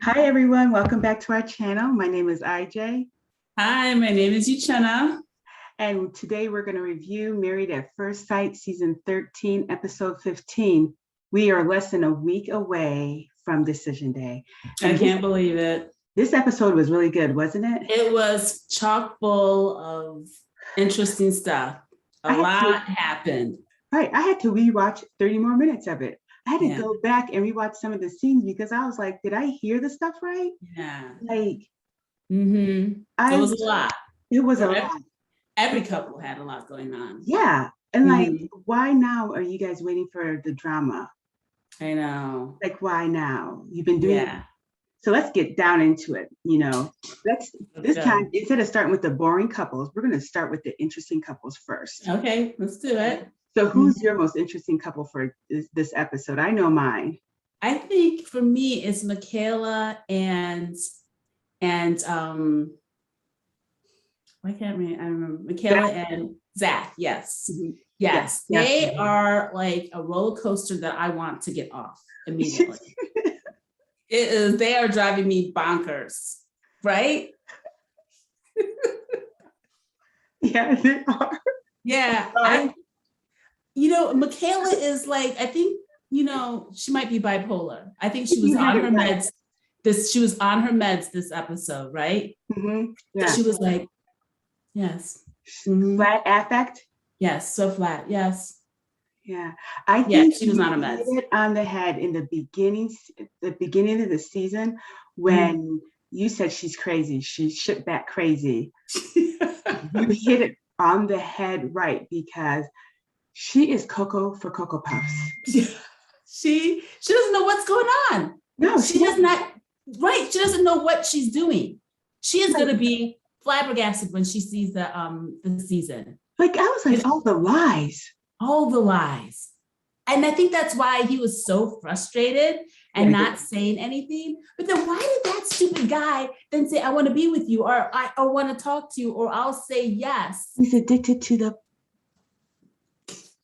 Hi, everyone. Welcome back to our channel. My name is IJ, Hi, my name is Uchenna. and today we're going to review Married at First Sight, Season 13, Episode 15. We are less than a week away from Decision Day. I And can't believe it. this episode was really good, wasn't it? It was chock full of interesting stuff. A lot happened. Right. I had to rewatch 30 more minutes of it. I had to Yeah. go back and rewatch some of the scenes because I was like, did I hear the stuff right? Yeah. Like, It was a lot. It was a lot. Every couple had a lot going on. Yeah. And like, why now are you guys waiting for the drama? I know. Like, why now? You've been doing Yeah. it. So let's get down into it. This time, instead of starting with the boring couples, we're going to start with the interesting couples first. Okay, let's do it. So who's your most interesting couple for this episode? I know mine. I think for me, it's Michaela and why can't I remember Michaela Zach. And Zach. Yes. Mm-hmm. Yes. They are like a roller coaster that I want to get off immediately. They are driving me bonkers, right? Yeah, they are. Yeah. Michaela is like, I think, she might be bipolar. I think she was on her meds. She was on her meds this episode, right? Mm-hmm. Yeah. So she was like, yes. Flat affect? Yes, so flat, yes. Yeah, I think she was on her meds. Hit it on the head in the beginning of the season when you said she's crazy. She's shit back crazy. You hit it on the head right because she is Coco for Cocoa Puffs. Yeah. She doesn't know what's going on. No, she does not. Right, she doesn't know what she's doing. She is going to be flabbergasted when she sees the season. Like I was like, all the lies. And I think that's why he was so frustrated and not saying anything. But then why did that stupid guy then say, I want to be with you, or I want to talk to you, or I'll say yes. He's addicted to the...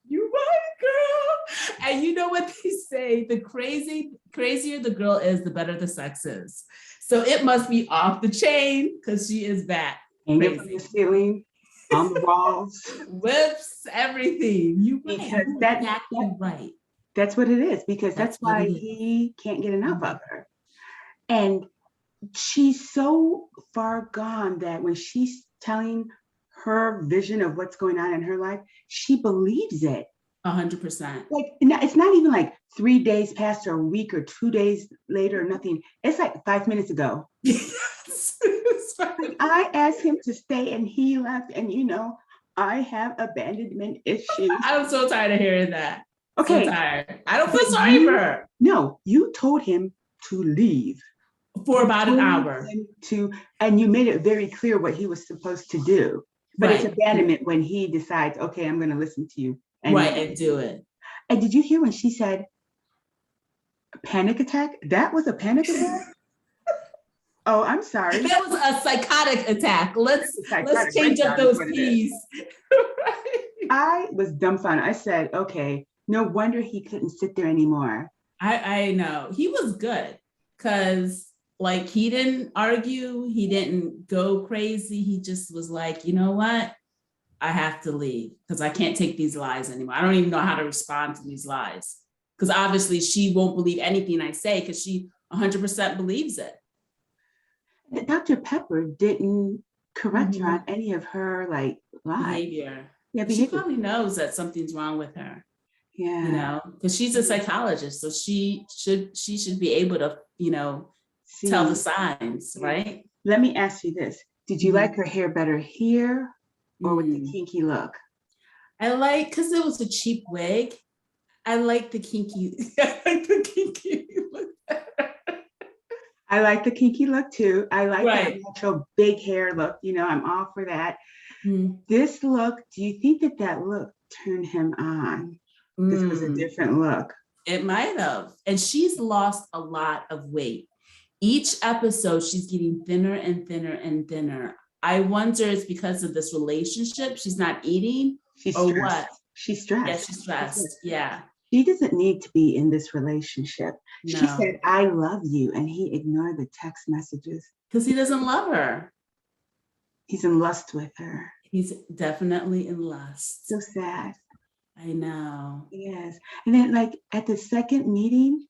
You're right, girl. And you know what they say, the crazier the girl is, the better the sex is. So it must be off the chain because she is that crazy. On the ceiling, on the walls, whips, everything. Because that's right. That's what it is, because that's why he can't get enough of her. And she's so far gone that when she's telling her vision of what's going on in her life, she believes it. 100%. Like, it's not even like 3 days past or a week or 2 days later or nothing. It's like 5 minutes ago. Yes. I asked him to stay and he left, and I have abandonment issues. I'm so tired of hearing that. Okay. So tired. I don't feel sorry for her. No, you told him to leave. For about an hour. And you made it very clear what he was supposed to do. But it's abandonment when he decides, okay, I'm going to listen to you. And do it. And did you hear when she said, panic attack? That was a panic attack? Oh, I'm sorry. That was a psychotic attack. Let's change up those keys. I was dumbfounded. I said, okay, no wonder he couldn't sit there anymore. I know. He was good because he didn't argue. He didn't go crazy. He just was like, you know what? I have to leave because I can't take these lies anymore. I don't even know how to respond to these lies because obviously she won't believe anything I say because she 100% believes it. Dr. Pepper didn't correct her on any of her lies. Behavior. Yeah, she probably knows that something's wrong with her. Yeah. Because she's a psychologist, so she should be able to, tell the signs, right? Let me ask you this. Did you like her hair better here or with the kinky look? Because it was a cheap wig. I like the kinky. Look. I like the kinky look too. I like that natural big hair look. I'm all for that. This look, do you think that look turned him on? This was a different look. It might have. And she's lost a lot of weight. Each episode, she's getting thinner and thinner and thinner. I wonder it's because of this relationship. She's not eating She's or stressed. what? She's stressed. Yeah, she's stressed. Yeah. She doesn't need to be in this relationship. She No, said, I love you. And he ignored the text messages. because he doesn't love her. He's in lust with her. He's definitely in lust. So sad. I know. Yes. And then like at the second meeting,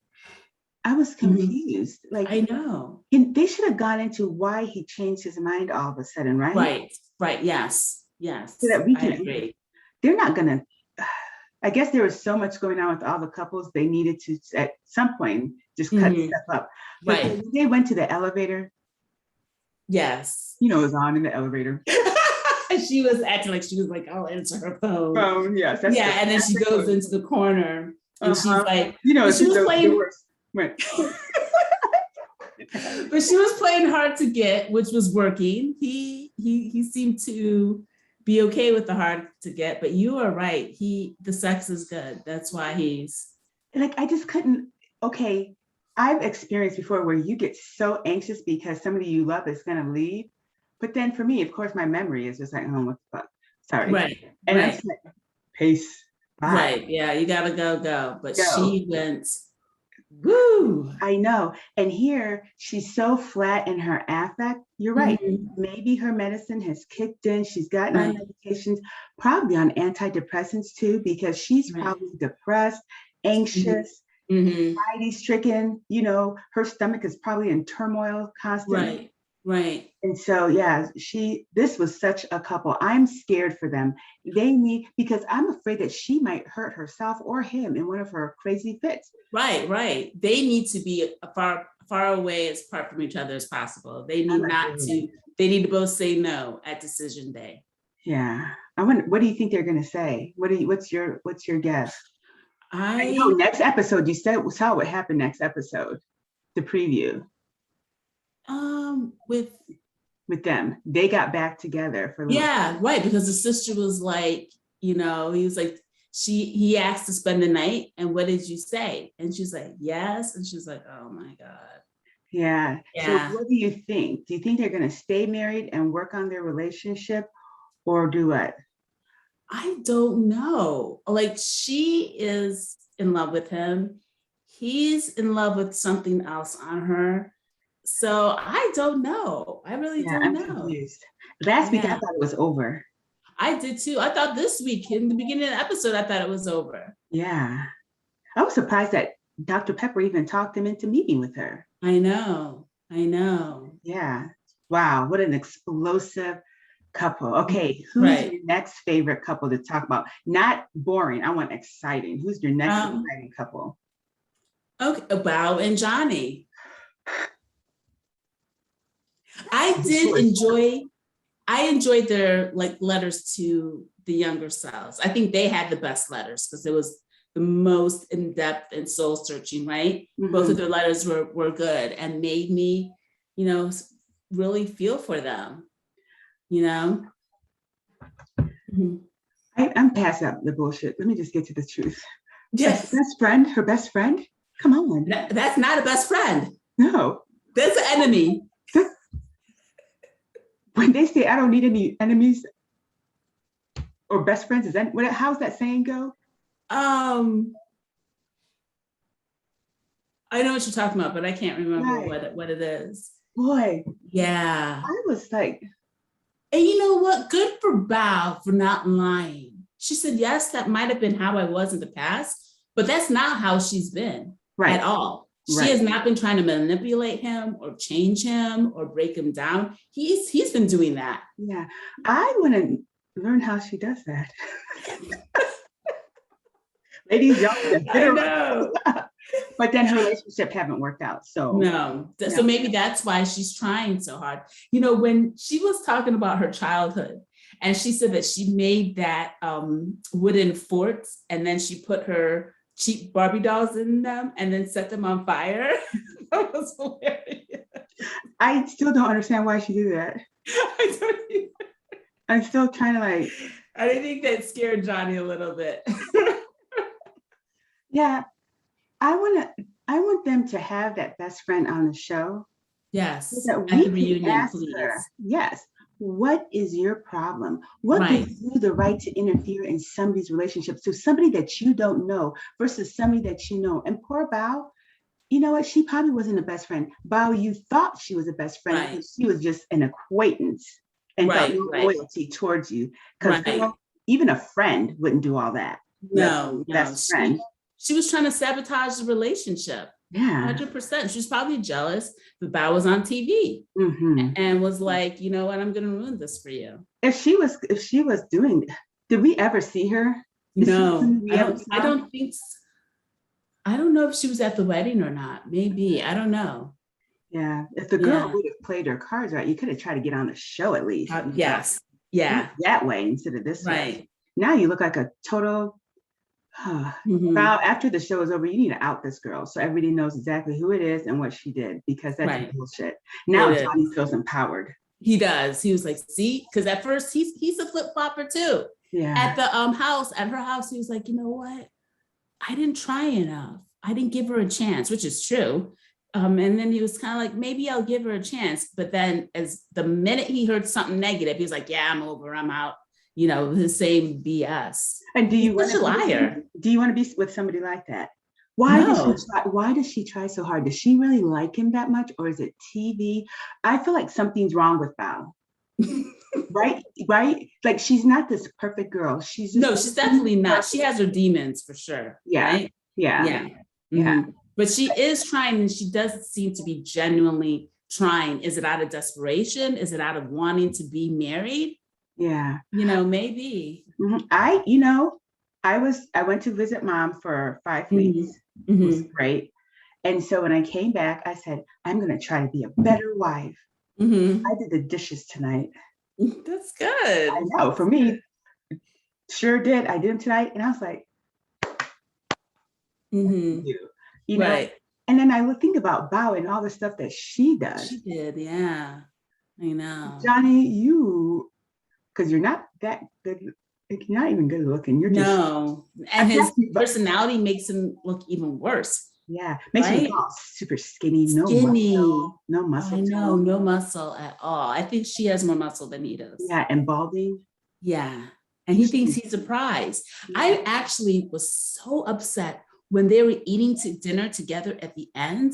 I was confused. Like I know. they should have gone into why he changed his mind all of a sudden, right? Right. Yes. So that we I can agree. they're not gonna I guess there was so much going on with all the couples, they needed to at some point just cut stuff up. But Right. when they went to the elevator, Yes. it was on in the elevator. She was acting like she was like, I'll answer her phone. Yes. Yeah, and then she goes into the corner and she's like, she was playing. Right. But she was playing hard to get, which was working. He seemed to be okay with the hard to get, but you are right. The sex is good. That's why he's like, I just couldn't. Okay, I've experienced before where you get so anxious because somebody you love is going to leave. But then for me, of course, my memory is just like, oh, what the fuck? Sorry. Right. And right. I'm just like, peace. Bye. Right. Yeah, you gotta go. But she went, woo. I know. And here she's so flat in her affect. You're right. Maybe her medicine has kicked in. She's gotten on medications, probably on antidepressants too, because she's probably depressed, anxious, anxiety stricken. Her stomach is probably in turmoil constantly. Right. And so, yeah, this was such a couple. I'm scared for them. Because I'm afraid that she might hurt herself or him in one of her crazy fits. Right. They need to be far away as apart from each other as possible. They need to both say no at decision day. Yeah. I wonder, what do you think they're going to say? What's your guess? I know next episode, you saw what happened next episode, the preview. With them, they got back together for a little time. Right, because the sister was like, he was like, he asked to spend the night, and what did you say? And she's like, yes. And she's like, oh my God. Yeah. So what do you think? Do you think they're going to stay married and work on their relationship, or do what? I don't know. Like, she is in love with him. He's in love with something else on her. So I don't know. I really don't know. Confused. Last week I thought it was over. I did too. I thought this week, in the beginning of the episode, I thought it was over. Yeah. I was surprised that Dr. Pepper even talked him into meeting with her. I know. Yeah. Wow. What an explosive couple. Okay. Who's your next favorite couple to talk about? Not boring. I want exciting. Who's your next exciting couple? Okay. Bao and Johnny. I enjoyed their letters to the younger selves. I think they had the best letters because it was the most in-depth and soul-searching, right? Both of their letters were good and made me, really feel for them, I'm past the bullshit. Let me just get to the truth. Yes. Her best friend? Come on. That's not a best friend. No. That's an enemy. When they say I don't need any enemies or best friends, how's that saying go? I know what you're talking about, but I can't remember what it is. Boy. Yeah. I was like. And you know what? Good for Bao for not lying. She said, yes, that might have been how I was in the past, but that's not how she's been at all. She has not been trying to manipulate him or change him or break him down. He's been doing that. Yeah. I want to learn how she does that. Ladies, y'all I know. But then her relationship haven't worked out. So no. So maybe that's why she's trying so hard. When she was talking about her childhood, and she said that she made that wooden forts, and then she put her cheap Barbie dolls in them and then set them on fire. That was hilarious. I still don't understand why she did that. I don't either. I'm still trying to I think that scared Johnny a little bit. Yeah. I want them to have that best friend on the show. Yes. So that we can ask her. Yes. what is your problem? What Right, gives you the right to interfere in somebody's relationship? So somebody that you don't know versus somebody that you know. And poor Bao, you know what? She probably wasn't a best friend. Bao, you thought she was a best friend right, because she was just an acquaintance and felt right, no right, loyalty towards you. Because right. girl, even a friend wouldn't do all that, let No, alone no. best friend. She was trying to sabotage the relationship. Yeah. 100%. She's probably jealous that Bao was on TV Mm-hmm. and was like, you know what, I'm gonna ruin this for you. If she was doing, did we ever see her? Is she No, somebody we ever I saw? don't think I don't know if she was at the wedding or not. Maybe. I don't know. Yeah. If the girl Yeah. would have played her cards right, you could have tried to get on the show at least. Yes. Do it Yeah. that way instead of this way. Right. Now you look like a total. Hmm. Now, after the show is over, you need to out this girl so everybody knows exactly who it is and what she did because that's Right. bullshit. It Now is. Johnny feels empowered. He does. He was like, see, because at first he's a flip flopper too. At Yeah. the house, at her house, he was like, you know what? I didn't try enough. I didn't give her a chance, which is true. And then he was kind of like, maybe I'll give her a chance. But then, as the minute he heard something negative, he was like, yeah, I'm over, I'm out. You know, the same BS. And do He's you want such to a be? liar. Do you want to be with somebody like that? No. Why does she try so hard? Does she really like him that much, or is it TV? I feel like something's wrong with Bao. Right? Right? Like she's not this perfect girl. She's just No, she's definitely not. She perfect. has her demons for sure. Yeah. Right? Yeah. Yeah. Yeah. Mhm. But she is trying, and she does seem to be genuinely trying. Is it out of desperation? Is it out of wanting to be married? Yeah. You know, maybe. Mhm. I went to visit mom for 5 weeks. Hmm. It was Hmm. great. And so when I came back, I said, I'm gonna try to be a better wife. I Hmm. did the dishes tonight. That's I good. know for That's good. me, sure did. I did them tonight. And I was like, Hmm. you, you know, Right. and then I would think about Bao and all the stuff that she does. She did. Yeah. I know. Johnny, you, because you're not that good, like, you're not even good looking. You're just, No. I And guess, his but personality makes him look even worse, yeah, makes you look right? all super skinny, no Skinny. muscle, no I muscle know, tone. no muscle at all. I think she has more muscle than he does. Yeah, and balding. Yeah. And he thinks She, he's surprised. yeah, I actually was so upset when they were eating dinner together at the end.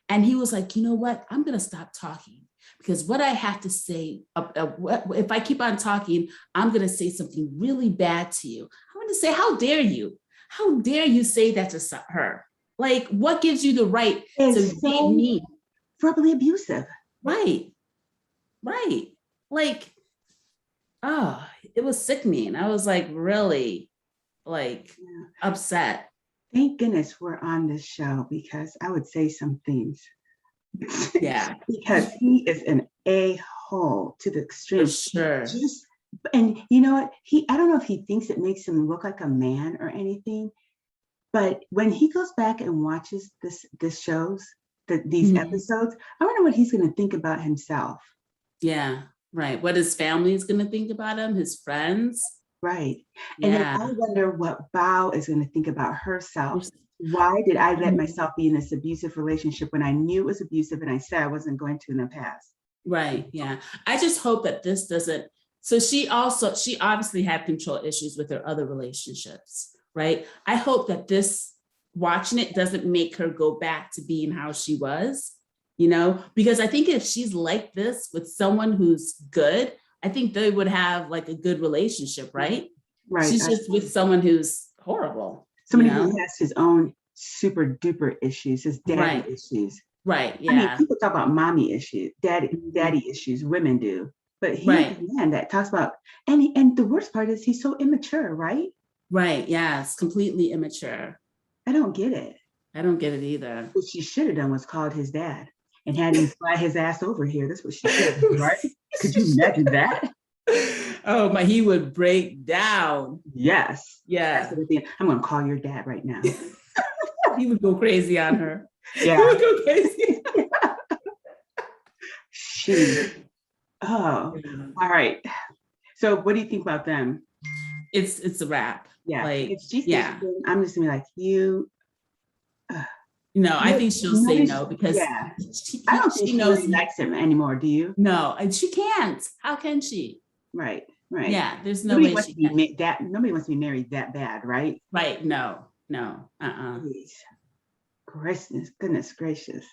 And he was like, you know what? I'm going to stop talking because what I have to say, if I keep on talking, I'm going to say something really bad to you. I'm going to say, how dare you? How dare you say that to her? Like, what gives you the right to is be so mean? verbally abusive. Right, right. Like, oh, it was sickening. I was like really like Yeah. upset. Thank goodness we're on this show because I would say some things. Yeah, Because he is an a-hole to the for extreme. sure. Just and you know what? I don't know if he thinks it makes him look like a man or anything, but when he goes back and watches this shows, these Mhm. episodes, I wonder what he's gonna think about himself. Yeah, right. What his family is going to think about him, his friends. Right. And then Yeah. I wonder what Bao is gonna think about herself. Why did I let Mhm. myself be in this abusive relationship when I knew it was abusive and I said I wasn't going to in the past? Right. Yeah. I just hope that this doesn't. So she obviously had control issues with her other relationships, right? I hope that this watching it doesn't make her go back to being how she was, because I think if she's like this with someone who's good, I think they would have like a good relationship, right? Right. She's just with someone who's horrible, Somebody who has his own super duper issues, his daddy Right. issues. Right. I mean, Yeah. people talk about mommy issues, Mhm. daddy issues, women do. But he's Right. the man that talks about, and the worst part is he's so immature, right? Right. Yes. Completely immature. I don't get it. I don't get it either. What she should have done was called his dad and had him fly his ass over here. That's what she should have done, right? Could you imagine that? Oh my, he would break down. Yes. That's Yeah. what I'm going to call your dad right now. He would go crazy on her. He Yeah. would go crazy. She. Oh, all right. So, what do you think about them? It's a wrap. Yeah. Like, If she stays with yeah. him, I'm just gonna be like, you. No, I think she'll say Nobody, no because yeah. I don't think she she knows really likes him anymore. Do you? no, and she can't. How can she? Right, right. Yeah, there's no Nobody way wants she to be can. that. Nobody wants to be married that bad, right? Right. No, no. Jeez. Goodness gracious.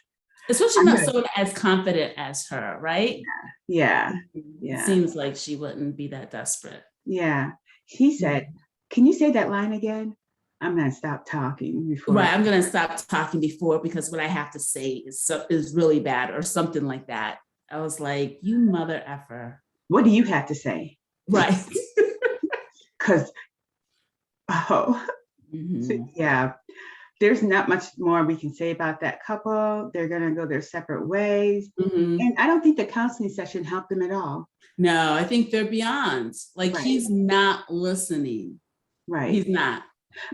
Especially I'm not gonna, someone as confident as her, right? yeah, It yeah, seems like she wouldn't be that desperate. yeah. He said, "Can you say that line again?" I'm gonna stop talking before. Right. I'm gonna stop talking before because what I have to say is really bad or something like that. I was like, you mother effer. What do you have to say? Right. Because oh, Mhm. yeah, there's not much more we can say about that couple. They're gonna go their separate ways, Mhm. and I don't think the counseling session helped them at all. No, I think they're beyond. Like Right, he's not listening. right. He's not.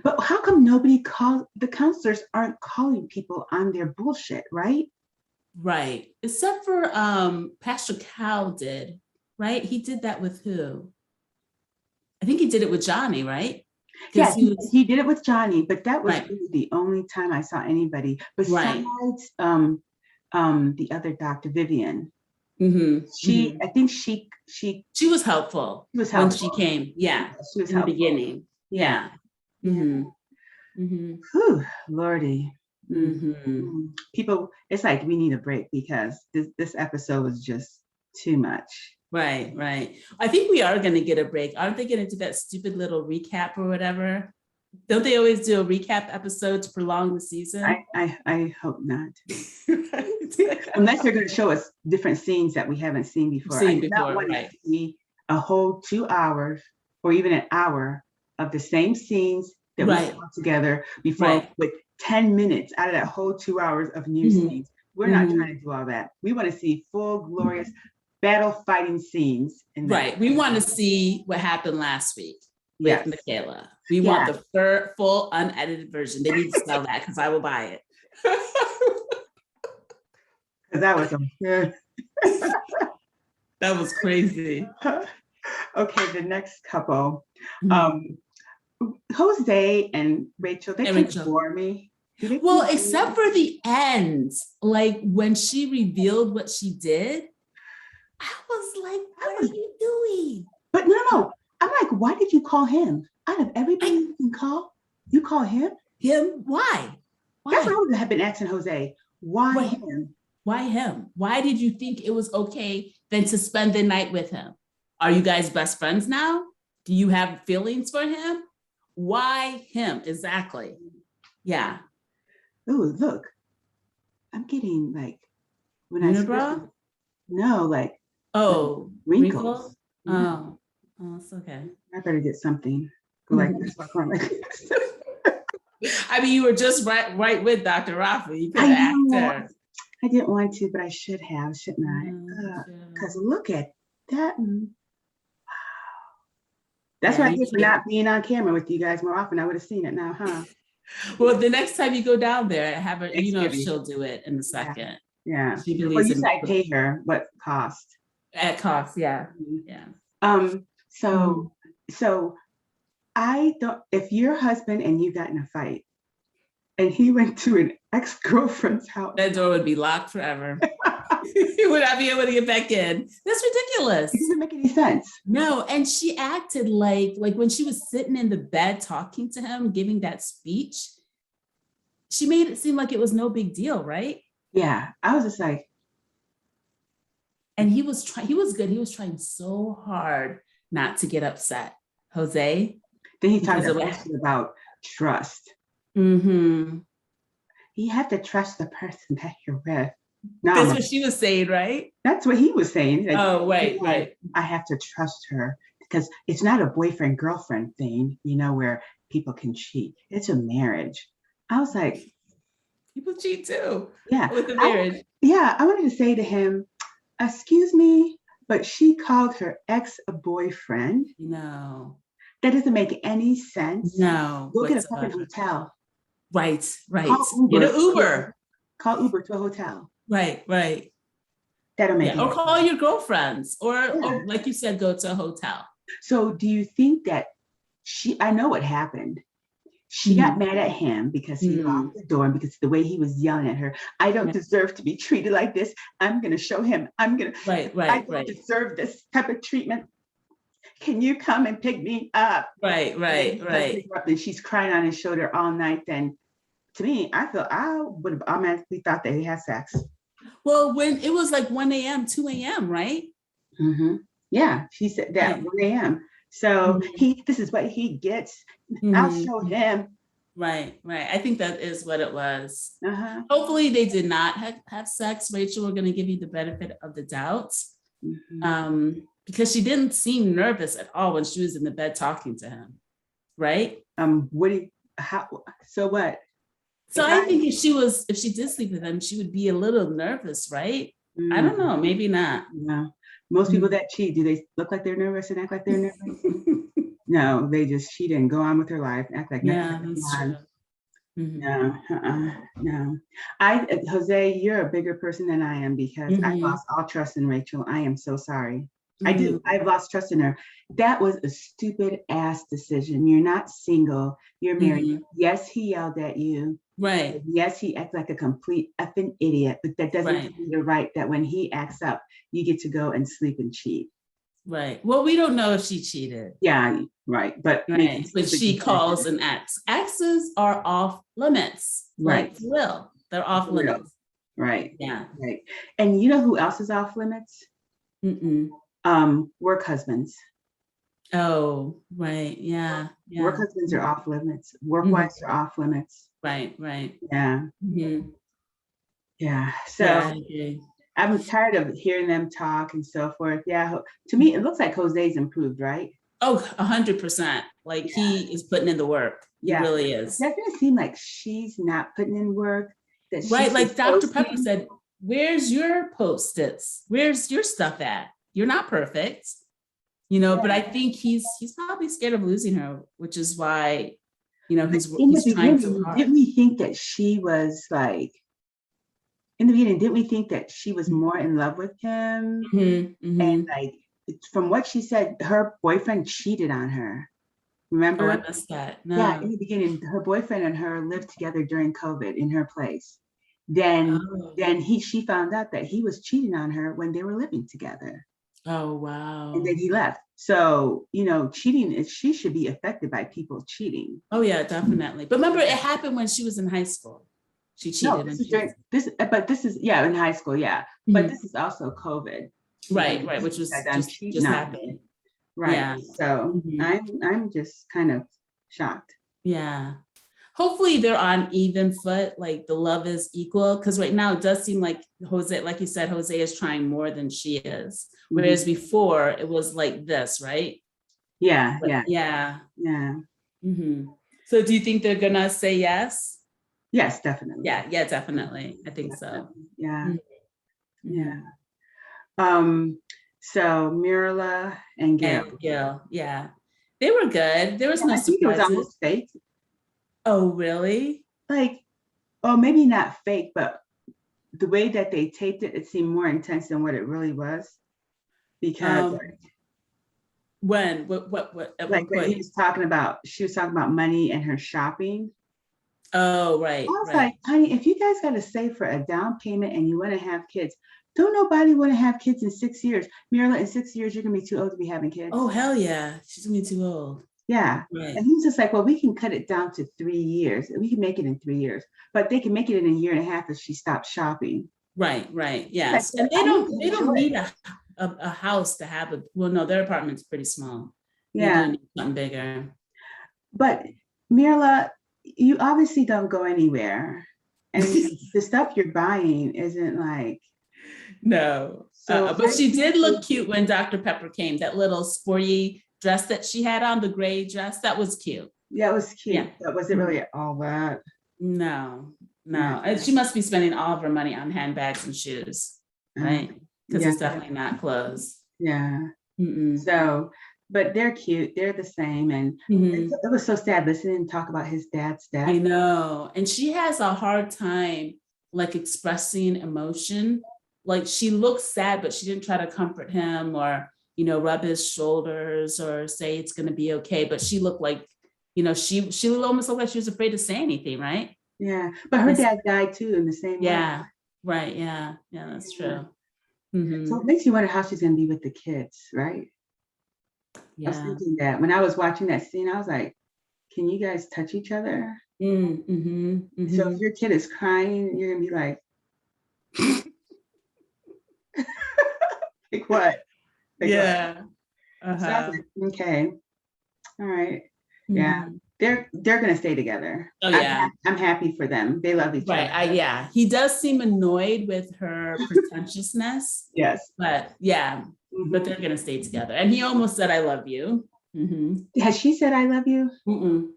But how come nobody call the counselors aren't calling people on their bullshit, right? Right. Except for Pastor Cal did, right? He did that with who? I think he did it with Johnny, right? Yeah, Because he was he did it with Johnny, but that was right, really the only time I saw anybody right. besides the other doctor, Vivian. Hmm. Hmm. I think she She was helpful was when she helpful. came. Yeah, Yeah, she was in the helpful. beginning. Yeah, Yeah. yeah. Hmm. Hmm. Whew, Lordy. Mm, Hmm. People, it's like we need a break because this episode was just too much. Right, right. I think we are going to get a break. Aren't they going to do that stupid little recap or whatever? Don't they always do a recap episode to prolong the season? I hope not. Right. Unless they're going to show us different scenes that we haven't seen before. I Seen do not before, want to right? see a whole 2 hours or even an hour of the same scenes that we saw Right, together before right. with 10 minutes out of that whole 2 hours of new Hmm. scenes. We're not Hmm. trying to do all that. We want to see full, glorious battle fighting scenes in that. Right. We want to see what happened last week with Yes. Michaela. We want Yeah. the full unedited version. They need to sell that because I will buy it. Because that was a That was crazy. okay, the next couple. Mhm. Um, Jose and Rachel, they And kind of Rachel. bore me. Do they kind Well, of bore except you? for the end, like when she revealed what she did, I was like, I what are was, you doing? but no. I'm like, why did you call him? Out of everybody I you can call, you call him? him, why? That's what Why? I would have been asking Jose. Why Right. him? Why him? Why did you think it was okay then to spend the night with him? Are you guys best friends now? Do you have feelings for him? Why him? Exactly. Yeah. Oh, look, I'm getting like when I squish Unibrow? no, like Oh, wrinkle? wrinkles. Yeah, Oh, oh, it's okay. I better get something. Go like this, walk around like this. I mean, you were just right with Dr. Rafa. You could I have asked know. her. I didn't want to, but I should have, shouldn't No, I? sure. Because look at that. That's Yeah, what I you get for should. not being on camera with you guys more often. I would have seen it now, huh? Well, the next time you go down there, have her, Thanksgiving. she'll do it in a Yeah. second. Yeah. She Well, believes you said in I pay her what cost. at cost. Yeah. Mhm. Yeah. So so I don't if your husband and you got in a fight and he went to an ex-girlfriend's house, That door would be locked forever. You would not be able to get back in. That's it ridiculous. doesn't make any sense. No, and she acted like when she was sitting in the bed talking to him, giving that speech, she made it seem like it was no big deal, right? Yeah. I was just like, And he was trying, he was good. He was trying so hard not to get upset, Jose, then he talked because that of what bullshit about trust. mm-hmm. You have to trust the person that you're with. Now That's what she was saying, right? that's what he was saying. Like, Oh, right, right. I have to trust her because it's not a boyfriend girlfriend thing, where people can cheat. It's a marriage. I was like, People cheat too yeah, with the marriage. I wanted to say to him, excuse me, but she called her ex a boyfriend. No, That doesn't make any sense. no, Go get a fucking whatsoever. hotel. Right, right. Call Get Uber. an Uber. Call Uber to a hotel. Right, right. That'll make Yeah, or any call sense. your girlfriends, Yeah. or like you said, go to a hotel. So do you think that I know what happened. She got mad at him because he locked the door and because of the way he was yelling at her. I don't deserve to be treated like this. I'm going to show him. I don't deserve this type of treatment. Can you come and pick me up? And she's crying on his shoulder all night. Then to me, I would have automatically thought that he had sex. Well, when it was like 1 a.m., 2 a.m., right? Mm-hmm. Yeah, she said that 1 a.m. So this is what he gets. I'll show him. Right. I think that is what it was. Hopefully they did not have sex. Rachel, we're going to give you the benefit of the doubt. Because she didn't seem nervous at all when she was in the bed talking to him. Right? So what? So I think if she did sleep with him, she would be a little nervous, right? I don't know, maybe not. No. Most people that cheat, do they look like they're nervous and act like they're nervous? No, they just cheat and go on with their life, act like nothing. No. Jose, you're a bigger person than I am because I lost all trust in Rachel. I am so sorry. I do. I've lost trust in her. That was a stupid ass decision. You're not single. You're married. Yes, he yelled at you. Right. Yes, he acts like a complete effing idiot, but that doesn't give you the right that when he acts up, you get to go and sleep and cheat. Right. Well, we don't know if she cheated. Yeah, right. But she calls an ex. Exes are off limits. Right. Like Will. They're off limits. Right. Yeah. Right. And you know who else is off limits? Work husbands. Oh, right. Yeah. Work husbands are off limits. Work wives are off limits. Right. Yeah. Yeah. So I'm tired of hearing them talk and so forth. Yeah. To me, it looks like Jose's improved, right? Oh, 100%. Like he is putting in the work. He really is. It doesn't seem like she's not putting in work. Right. Like Dr. Pepper said, where's your Post-its? Where's your stuff at? You're not perfect. But I think he's probably scared of losing her, which is why, he's trying so hard. Didn't we think that she was like, in the beginning, didn't we think that she was more in love with him? And like, from what she said, her boyfriend cheated on her. Remember? Oh, I missed that. No. Yeah, in the beginning, her boyfriend and her lived together during COVID in her place. Then she found out that he was cheating on her when they were living together. Oh, wow. And then he left. So, cheating she should be affected by people cheating. Oh, yeah, definitely. But remember, it happened when she was in high school. She cheated. No, this is in high school, yeah. But this is also COVID. Right, which was just happened. Right. Yeah. So I'm just kind of shocked. Yeah. Hopefully they're on even foot, like the love is equal. Because right now it does seem like Jose, like you said, Jose is trying more than she is. Whereas before it was like this, right? Yeah. Yeah. So do you think they're gonna say yes? Yes, definitely. Yeah, definitely. I think so. Yeah. Yeah. So Mirla and Gail. Yeah. They were good. There was no surprises. It was almost fake. Oh, really? Like, maybe not fake, but the way that they taped it, it seemed more intense than what it really was. Because when he was talking about, she was talking about money and her shopping. Oh, right. I was like, honey, if you guys got to save for a down payment and you want to have kids, don't nobody want to have kids in 6 years. Mirla, in 6 years, you're going to be too old to be having kids. Oh, hell yeah. She's going to be too old. Yeah. Right. And he was just like, well, we can cut it down to 3 years. We can make it in 3 years, but they can make it in a year and a half if she stops shopping. Right. Yes. Like, and they don't need a house to have no, their apartment's pretty small. Yeah. They need something bigger. But Mirla, you obviously don't go anywhere. And the stuff you're buying isn't like. No. But she did look cute when Dr. Pepper came, that little sporty dress that she had on, the gray dress, that was cute. Yeah, it was cute. Yeah. That wasn't really all that. No. And she must be spending all of her money on handbags and shoes, right? Because it's definitely not clothes. Yeah. So, but they're cute. They're the same. And it was so sad listening to talk about his dad's death. I know. And she has a hard time like expressing emotion. Like she looks sad, but she didn't try to comfort him or, rub his shoulders or say it's going to be okay. But she looked like, you know, she almost looked like she was afraid to say anything, right? Yeah, but her dad died too in the same way. Yeah, right. Yeah, that's true. So it makes you wonder how she's going to be with the kids, right? I was Yeah. thinking that when I was watching that scene, I was like, can you guys touch each other? So if your kid is crying, you're going to be like what? Like, Yeah. what? So I was like, okay, all right. Yeah, they're going to stay together. Oh yeah. I'm happy for them. They love each other. Yeah. He does seem annoyed with her pretentiousness. Yes. But yeah, but they're going to stay together. And he almost said, I love you. Has she said, I love you?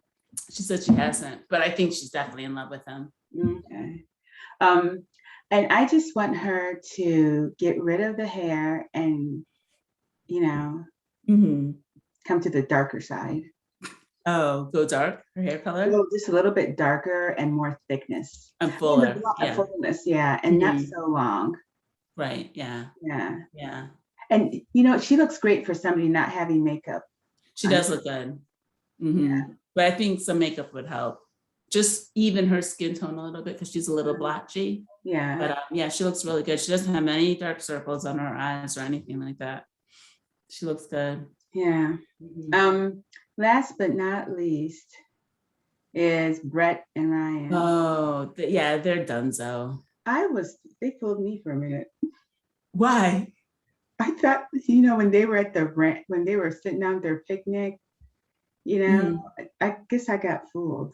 She said she hasn't, but I think she's definitely in love with him. Okay. And I just want her to get rid of the hair and, you know, come to the darker side. Oh, go dark, her hair color? Well, just a little bit darker and more thickness. And fuller. Fullness, yeah. And not so long. Right, yeah. Yeah. And, you know, she looks great for somebody not having makeup. She does look good. Yeah. But I think some makeup would help. Just even her skin tone a little bit because she's a little blotchy. Yeah. But yeah, she looks really good. She doesn't have any dark circles on her eyes or anything like that. She looks good. Yeah. Last but not least is Brett and Ryan. Oh, yeah, they're donezo. They fooled me for a minute. Why? I thought, you know, when they were when they were sitting down at their picnic, you know, I guess I got fooled.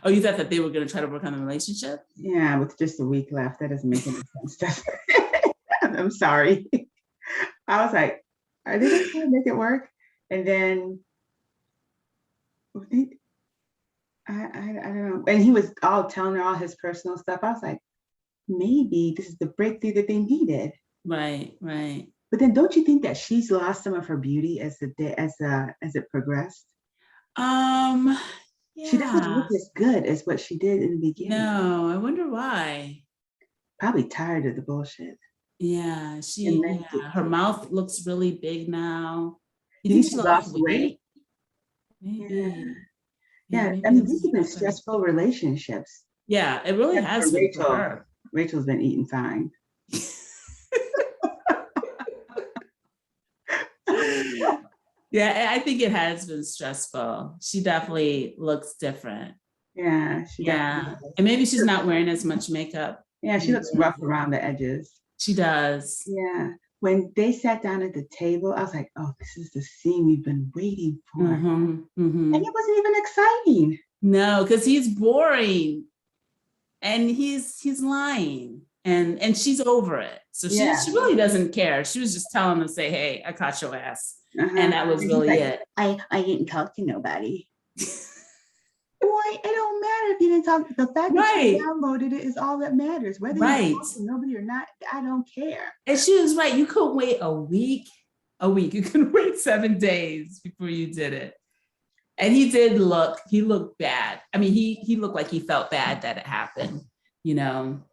Oh, you thought that they were going to try to work on the relationship? Yeah, with just a week left. That doesn't make any sense. I'm sorry. I was like, are they going to make it work? And then, I don't know. And he was all telling her all his personal stuff. I was like, maybe this is the breakthrough that they needed. Right. But then don't you think that she's lost some of her beauty as it progressed? Yeah. She doesn't look as good as what she did in the beginning. No, I wonder why. Probably tired of the bullshit. Yeah, her mouth looks really big now. You think she lost weight? Maybe. Yeah, I mean, these have been stressful relationships. Yeah, it really has been for her. Rachel's been eating fine. Yeah, I think it has been stressful. She definitely looks different. Yeah, and maybe she's not wearing as much makeup. Yeah, she looks rough around the edges. She does. Yeah. When they sat down at the table, I was like, oh, this is the scene we've been waiting for. And it wasn't even exciting. No, because he's boring. And he's lying. And she's over it. So she really doesn't care. She was just telling him to say, hey, I caught your ass. And that was really it. I didn't talk to nobody. Boy, it don't matter if you didn't talk. The fact that you downloaded it is all that matters. Whether you talk to nobody or not, I don't care. And she was right. You could wait a week. You could wait 7 days before you did it. And he looked bad. I mean, he looked like he felt bad that it happened, you know.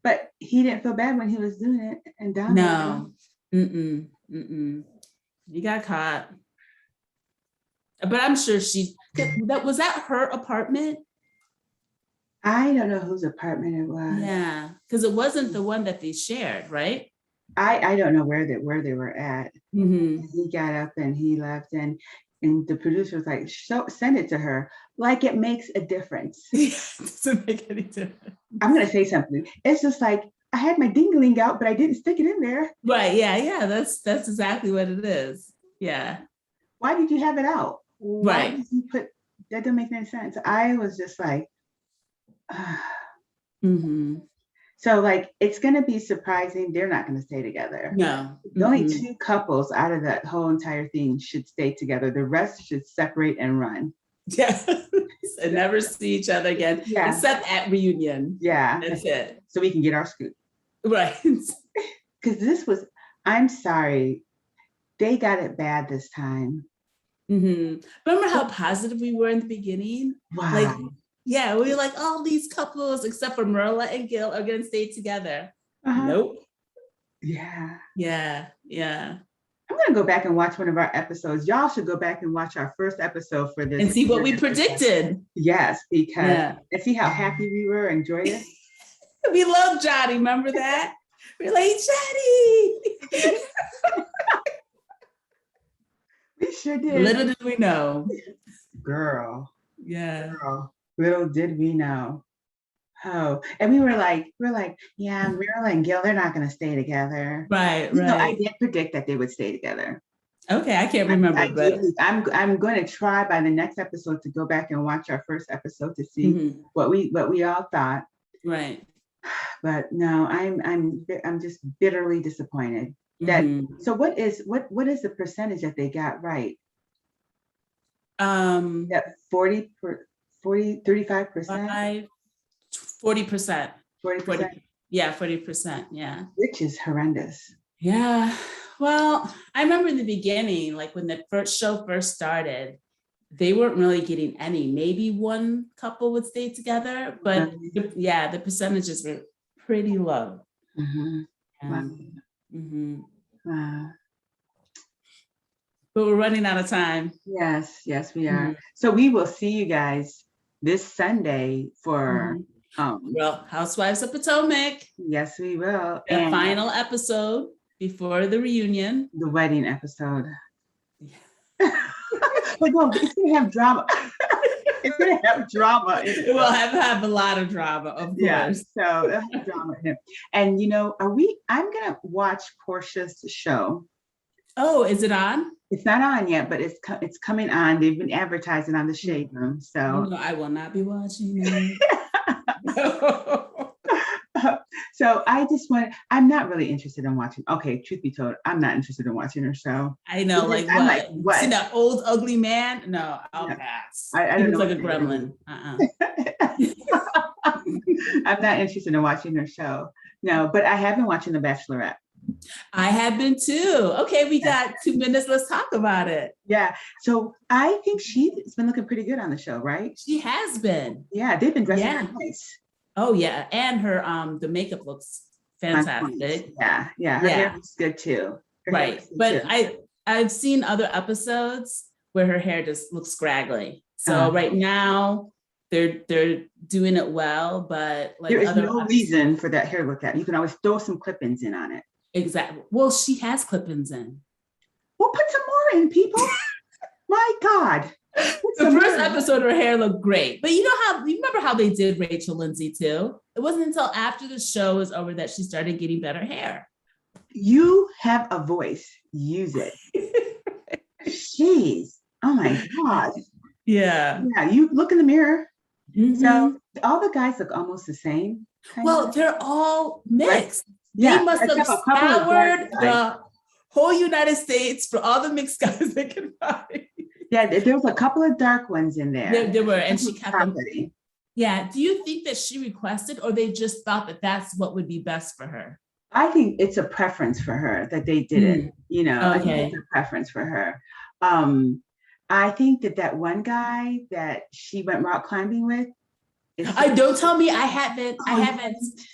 But he didn't feel bad when he was doing it and downloading. No. He got caught. But I'm sure was that her apartment? I don't know whose apartment it was. Yeah, because it wasn't the one that they shared, right? I don't know where they were at. He got up and he left, and the producer was like, send it to her. Like it makes a difference. It doesn't make any difference. I'm gonna say something. It's just like I had my dingling out, but I didn't stick it in there. Right. Yeah. That's exactly what it is. Yeah. Why did you have it out? Why did you put that? Doesn't make any sense. I was just like, So like it's gonna be surprising. They're not gonna stay together. No. Only 2 couples out of that whole entire thing should stay together. The rest should separate and run. Yeah. And never see each other again. Yeah. Except at reunion. Yeah. That's it. So we can get our scoop. Right. Because I'm sorry, they got it bad this time. Remember how positive we were in the beginning? Wow. Like, yeah, we were like, all these couples except for Marla and Gil are gonna stay together. Nope. Yeah. Yeah. I'm gonna go back and watch one of our episodes. Y'all should go back and watch our first episode for this. And see what we predicted. Yes, because and see how happy we were and joyous. We love Johnny. Remember that? We're like, Johnny. We sure did. Little did we know. Girl. Yeah. Girl. Little did we know. Oh, and we were like, yeah, Marilyn and Gil, they're not going to stay together. Right, right. I did predict that they would stay together. Okay, I can't remember, but I'm going to try by the next episode to go back and watch our first episode to see what we all thought. Right. But no, I'm just bitterly disappointed. That so what is the percentage that they got right? That 35%. 40%. 40%. Yeah, 40%. Yeah. Which is horrendous. Yeah. Well, I remember in the beginning, like when the show first started, they weren't really getting any. Maybe one couple would stay together, but the percentages were pretty low. Wow. Wow. But we're running out of time. Yes, we are. So we will see you guys this Sunday for Housewives of Potomac. Yes, we will. The final episode before the reunion. The wedding episode. But no, it's gonna have drama. It's gonna have drama. It will have a lot of drama, of course. Yeah, so it'll have drama in it. And I'm gonna watch Portia's show. Oh, is it on? It's not on yet, but it's coming on. They've been advertising on the Shade Room. So I will not be watching that. So I'm not really interested in watching. Okay, truth be told, I'm not interested in watching her show. I know, like what? See that old ugly man? No, I'll pass. I don't know. Like a gremlin. I'm not interested in watching her show. No, but I have been watching The Bachelorette. I have been too. Okay, we got 2 minutes. Let's talk about it. Yeah. So I think she's been looking pretty good on the show, right? She has been. Yeah, they've been dressing her nice. Oh yeah, and her the makeup looks fantastic. Yeah. Her hair looks good too. Right, but I've seen other episodes where her hair just looks scraggly. So right now they're doing it well, but like there is no reason for that hair look. You can always throw some clip-ins in on it. Exactly. Well, she has clip-ins in. Well, put some more in, people. My God. The first episode, her hair looked great, but you remember how they did Rachel Lindsay too? It wasn't until after the show was over that she started getting better hair. You have a voice. Use it. Jeez. Oh my God. Yeah. Yeah. You look in the mirror. So all the guys look almost the same. Well, they're all mixed. Right? Yeah. They must have scoured the whole United States for all the mixed guys they can find. Yeah, there was a couple of dark ones in there. There were, and she kept them. Yeah. Do you think that she requested, or they just thought that that's what would be best for her? I think it's a preference for her that they did it. I think it's a preference for her. I think that one guy that she went rock climbing with. Don't tell me I haven't.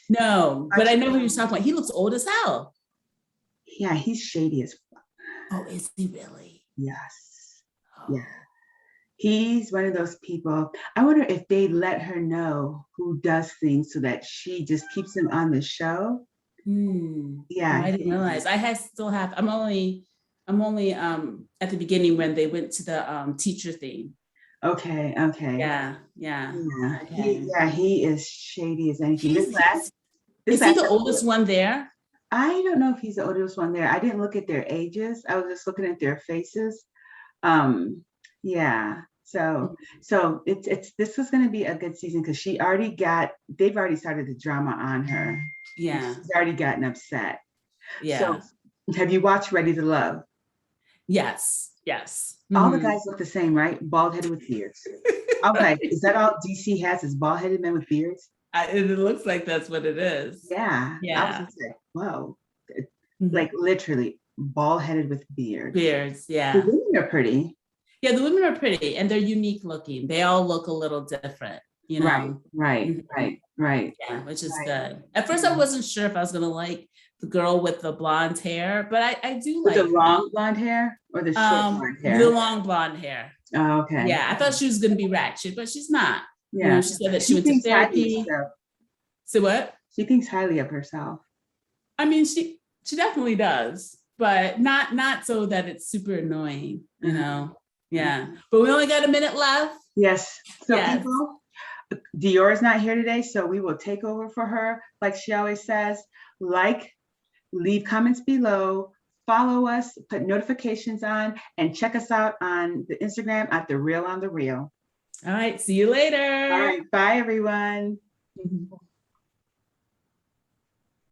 No, but I know who you're talking about. He looks old as hell. Yeah, he's shady as fuck. Oh, is he really? Yes. Yeah. He's one of those people. I wonder if they let her know who does things so that she just keeps him on the show. Yeah. I didn't realize. I'm only at the beginning when they went to the teacher thing. Okay. Yeah. Okay. He is shady as anything. Is he the oldest one there? I don't know if he's the oldest one there. I didn't look at their ages. I was just looking at their faces. Yeah. So this was going to be a good season because they've already started the drama on her. Yeah. She's already gotten upset. Yeah. So have you watched Ready to Love? Yes. All the guys look the same, right? Bald headed with beards. Okay. Is that all DC has is bald headed men with beards? It looks like that's what it is. Yeah. I was just like, whoa. Like literally bald headed with beards. Yeah. The women are pretty. Yeah, the women are pretty and they're unique looking. They all look a little different, Right. Yeah, which is good. At first I wasn't sure if I was gonna like the girl with the blonde hair, but I do With like the long blonde hair or the short blonde hair? the long blonde hair. Oh, okay. Yeah, I thought she was going to be ratchet, but she's not. Yeah. You know, she said that she went to therapy. So what? She thinks highly of herself. I mean, she definitely does, but not so that it's super annoying, you know. Yeah. But we only got a minute left. Yes. So Yes. people, Dior's not here today, so we will take over for her. Like she always says, like, leave comments below, follow us, put notifications on, and check us out on the Instagram at The Real on the Real. All right. See you later. All right. Bye, everyone. Mm-hmm.